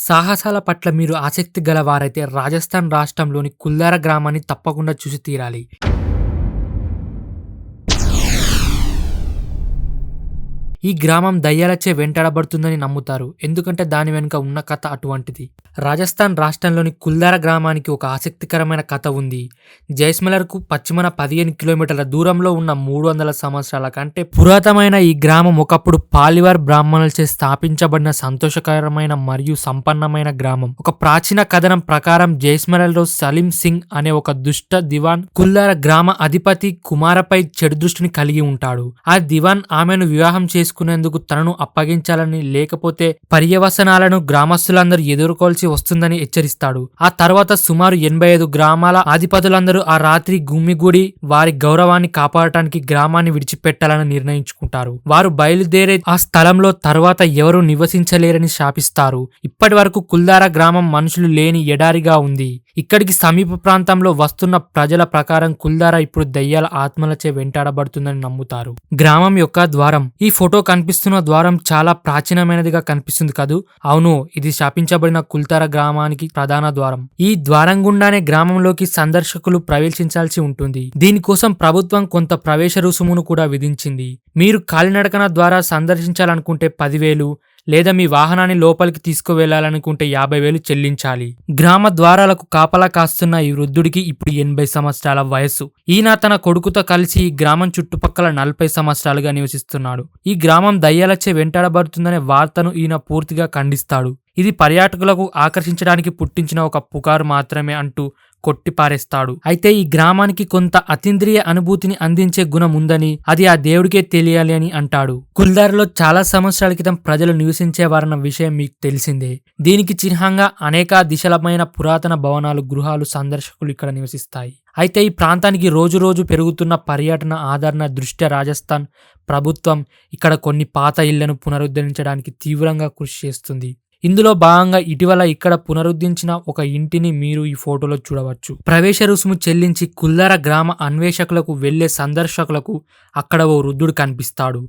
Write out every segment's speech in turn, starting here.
సాహసాల పట్ల మీరు ఆసక్తి గలవారైతే రాజస్థాన్ రాష్ట్రంలోని కుల్దారా గ్రామాన్ని తప్పకుండా చూసి తీరాలి. ఈ గ్రామం దయ్యాలచే వెంటాడబడుతుందని నమ్ముతారు. ఎందుకంటే దాని వెనుక ఉన్న కథ అటువంటిది. రాజస్థాన్ రాష్ట్రంలోని కుల్దారా గ్రామానికి ఒక ఆసక్తికరమైన కథ ఉంది. జైస్మలర్కు పశ్చిమన 15 కిలోమీటర్ల దూరంలో ఉన్న 300 సంవత్సరాల కంటే పురాతనమైన ఈ గ్రామం ఒకప్పుడు పాలివార్ బ్రాహ్మణులచే స్థాపించబడిన సంతోషకరమైన మరియు సంపన్నమైన గ్రామం. ఒక ప్రాచీన కథనం ప్రకారం జైస్మలర్లో సలీం సింగ్ అనే ఒక దుష్ట దివాన్ కుల్దారా గ్రామ అధిపతి కుమారపై చెడు దృష్టిని కలిగి ఉంటాడు. ఆ దివాన్ ఆమెను వివాహం చేసుకునేందుకు తనను అప్పగించాలని, లేకపోతే పర్యవసనాలను గ్రామస్తులందరూ ఎదుర్కోవాల్సి వస్తుందని హెచ్చరిస్తాడు. ఆ తర్వాత సుమారు 85 గ్రామాల అధిపతులందరూ ఆ రాత్రి గుమ్మిగూడి వారి గౌరవాన్ని కాపాడటానికి గ్రామాన్ని విడిచిపెట్టాలని నిర్ణయించుకుంటారు. వారు బయలుదేరే ఆ స్థలంలో తర్వాత ఎవరూ నివసించలేరని శాపిస్తారు. ఇప్పటి వరకు కుల్దారా గ్రామం మనుషులు లేని ఎడారిగా ఉంది. ఇక్కడికి సమీప ప్రాంతంలో వస్తున్న ప్రజల ప్రకారం కుల్దారా ఇప్పుడు దయ్యాల ఆత్మలచే వెంటాడబడుతుందని నమ్ముతారు. గ్రామం యొక్క ద్వారం. ఈ ఫోటో కనిపిస్తున్న ద్వారం చాలా ప్రాచీనమైనదిగా కనిపిస్తుంది కదూ? అవును, ఇది శాపించబడిన కుల్దారా గ్రామానికి ప్రధాన ద్వారం. ఈ ద్వారం గుండానే గ్రామంలోకి సందర్శకులు ప్రవేశించాల్సి ఉంటుంది. దీనికోసం ప్రభుత్వం కొంత ప్రవేశ రుసుమును కూడా విధించింది. మీరు కాలినడకన ద్వారా సందర్శించాలనుకుంటే 10,000, లేదా మీ వాహనాన్ని లోపలికి తీసుకువెళ్లాలనుకుంటే 50,000 చెల్లించాలి. గ్రామ ద్వారాలకు కాపలా కాస్తున్న ఈ వృద్ధుడికి ఇప్పుడు 80 సంవత్సరాల వయస్సు. ఈయన తన కొడుకుతో కలిసి ఈ గ్రామం చుట్టుపక్కల 40 సంవత్సరాలుగా నివసిస్తున్నాడు. ఈ గ్రామం దయ్యాలచే వెంటాడబడుతుందనే వార్తను ఈయన పూర్తిగా ఖండిస్తాడు. ఇది పర్యాటకులకు ఆకర్షించడానికి పుట్టించిన ఒక పుకారు మాత్రమే అంటూ కొట్టిపారేస్తాడు. అయితే ఈ గ్రామానికి కొంత అతీంద్రియ అనుభూతిని అందించే గుణం ఉందని, అది ఆ దేవుడికే తెలియాలి అని అంటాడు. కుల్దారాలో చాలా సంవత్సరాల క్రితం ప్రజలు నివసించేవారన్న విషయం మీకు తెలిసిందే. దీనికి చిహ్నంగా అనేక దిశలమైన పురాతన భవనాలు, గృహాలు సందర్శకులు ఇక్కడ నివసిస్తాయి. అయితే ఈ ప్రాంతానికి రోజు రోజు పెరుగుతున్న పర్యటన ఆదరణ దృష్ట్యా రాజస్థాన్ ప్రభుత్వం ఇక్కడ కొన్ని పాత ఇళ్లను పునరుద్ధరించడానికి తీవ్రంగా కృషి చేస్తుంది. ఇందులో భాగంగా ఇటీవల ఇక్కడ పునరుద్ధరించిన ఒక ఇంటిని మీరు ఈ ఫోటోలో చూడవచ్చు. ప్రవేశ రుసుము చెల్లించి కుల్దారా గ్రామ అన్వేషకులకు వెళ్లే సందర్శకులకు అక్కడ ఓ వృద్ధుడు కనిపిస్తాడు.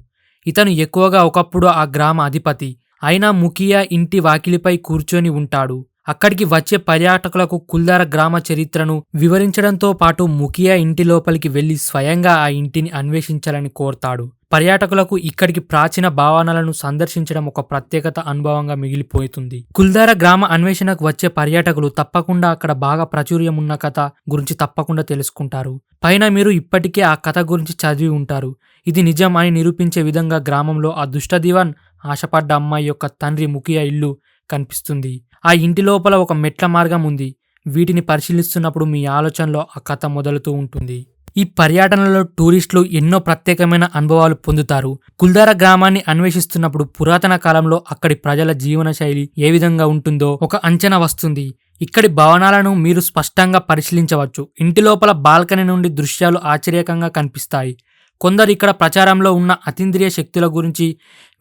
ఇతను ఎక్కువగా ఒకప్పుడు ఆ గ్రామ అధిపతి అయినా ముఖియా ఇంటి వాకిలిపై కూర్చొని ఉంటాడు. అక్కడికి వచ్చే పర్యాటకులకు కుల్దారా గ్రామ చరిత్రను వివరించడంతో పాటు ముఖియా ఇంటి లోపలికి వెళ్లి స్వయంగా ఆ ఇంటిని అన్వేషించాలని కోరతాడు. పర్యాటకులకు ఇక్కడికి ప్రాచీన భవనాలను సందర్శించడం ఒక ప్రత్యేకత అనుభవంగా మిగిలిపోతుంది. కుల్దారా గ్రామ అన్వేషణకు వచ్చే పర్యాటకులు తప్పకుండా అక్కడ బాగా ప్రాచుర్యం ఉన్న కథ గురించి తప్పకుండా తెలుసుకుంటారు. పైన మీరు ఇప్పటికే ఆ కథ గురించి చదివి ఉంటారు. ఇది నిజం అని నిరూపించే విధంగా గ్రామంలో ఆ దుష్ట దివాన్ ఆశపడ్డ అమ్మాయి యొక్క తండ్రి ముఖియా ఇల్లు కనిపిస్తుంది. ఆ ఇంటి లోపల ఒక మెట్ల మార్గం ఉంది. వీటిని పరిశీలిస్తున్నప్పుడు మీ ఆలోచనలో ఆ కథ మొదలుతూ ఉంటుంది. ఈ పర్యటనలో టూరిస్టులు ఎన్నో ప్రత్యేకమైన అనుభవాలు పొందుతారు. కుల్దారా గ్రామాన్ని అన్వేషిస్తున్నప్పుడు పురాతన కాలంలో అక్కడి ప్రజల జీవన శైలి ఏ విధంగా ఉంటుందో ఒక అంచనా వస్తుంది. ఇక్కడి భవనాలను మీరు స్పష్టంగా పరిశీలించవచ్చు. ఇంటి లోపల బాల్కనీ నుండి దృశ్యాలు ఆశ్చర్యకంగా కనిపిస్తాయి. కొందరు ఇక్కడ ప్రచారంలో ఉన్న అతీంద్రియ శక్తుల గురించి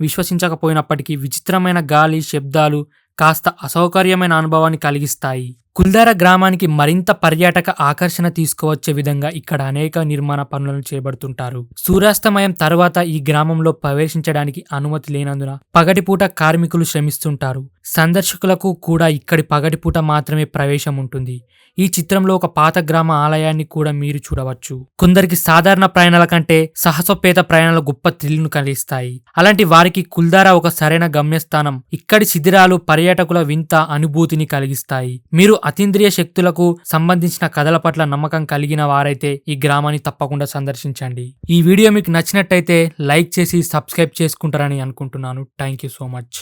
విశ్వసించకపోయినప్పటికీ విచిత్రమైన గాలి, శబ్దాలు కాస్త అసౌకర్యమైన అనుభవాన్ని కలిగిస్తాయి. కుల్దారా గ్రామానికి మరింత పర్యాటక ఆకర్షణ తీసుకువచ్చే విధంగా ఇక్కడ అనేక నిర్మాణ పనులను చేపడుతుంటారు. సూర్యాస్తమయం తర్వాత ఈ గ్రామంలో ప్రవేశించడానికి అనుమతి లేనందున పగటిపూట కార్మికులు శ్రమిస్తుంటారు. సందర్శకులకు కూడా ఇక్కడి పగటిపూట మాత్రమే ప్రవేశం ఉంటుంది. ఈ చిత్రంలో ఒక పాత గ్రామ ఆలయాన్ని కూడా మీరు చూడవచ్చు. కొందరికి సాధారణ ప్రయాణాల కంటే సాహసోపేత ప్రయాణాలు గొప్ప థ్రిల్ను కలిగిస్తాయి. అలాంటి వారికి కుల్దారా ఒక సరైన గమ్యస్థానం. ఇక్కడి శిథిరాలు పర్యాటకుల వింత అనుభూతిని కలిగిస్తాయి. మీరు అతీంద్రియ శక్తులకు సంబంధించిన కథల పట్ల నమ్మకం కలిగిన వారైతే ఈ గ్రామాన్ని తప్పకుండా సందర్శించండి. ఈ వీడియో మీకు నచ్చినట్టయితే లైక్ చేసి సబ్స్క్రైబ్ చేసుకుంటారని అనుకుంటున్నాను. Thank you so much.